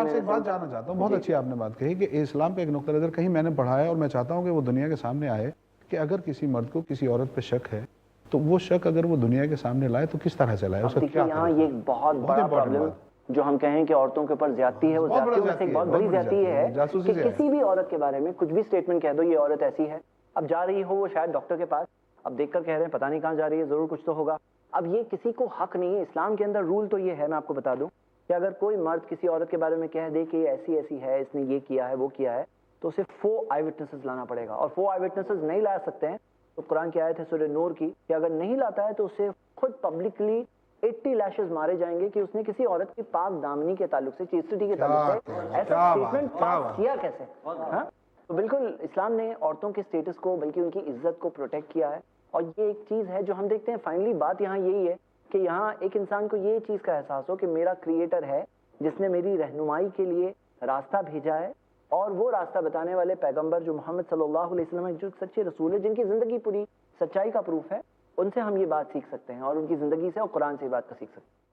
आपसे एक बात जानना चाहता हूँ, बहुत अच्छी आपने बात कही कि इस्लाम का एक नुक्ता नज़र कहीं मैंने पढ़ा है और मैं चाहता हूँ कि वो दुनिया के सामने आए कि अगर किसी मर्द को किसी औरत पे शक है तो वो शक अगर वो दुनिया के सामने लाए तो किस तरह से लाए, उसका क्या यहाँ ये एक बहुत बड़ा प्रॉब्लम जो हम कहें कि औरतों के ऊपर ज्यादती है, वो ज्यादतियों में से एक बहुत बड़ी ज्यादती है कि किसी भी औरत के बारे में कुछ भी स्टेटमेंट कह दो, ये औरत ऐसी है। अब जा रही हो वो शायद डॉक्टर के पास, अब देखकर कह रहे हैं पता नहीं कहाँ जा रही है, जरूर कुछ तो होगा। अब ये किसी को हक नहीं है। इस्लाम के अंदर रूल तो ये है, मैं आपको बता दूं कि अगर कोई मर्द किसी औरत के बारे में कह दे कि ऐसी ऐसी है, इसने ये किया है, वो किया है, तो उसे 4 आई विटनेसेस लाना पड़ेगा। और 4 आई विटनेसेस नहीं ला सकते हैं तो कुरान की आयत है सूरह नूर की कि अगर नहीं लाता है तो उसे खुद पब्लिकली 80 लैशेस मारे जाएंगे कि उसने किसी औरत की पाक दामनी के ताल्लुक से, चेस्टिटी के ताल्लुक से ऐसा स्टेटमेंट पास किया कैसे। हाँ, तो बिल्कुल इस्लाम ने औरतों के स्टेटस को, बल्कि उनकी इज्जत को प्रोटेक्ट किया है। और ये एक चीज है जो हम देखते हैं, फाइनली बात यहाँ यही है कि यहाँ एक इंसान को ये चीज का एहसास हो कि मेरा क्रिएटर है जिसने मेरी रहनुमाई के लिए रास्ता भेजा है, और वो रास्ता बताने वाले पैगंबर जो मोहम्मद सल्लल्लाहु अलैहि वसल्लम जो सच्चे रसूल है, जिनकी जिंदगी पूरी सच्चाई का प्रूफ है, उनसे हम ये बात सीख सकते हैं और उनकी जिंदगी से और कुरान से ये बात का सीख सकते हैं।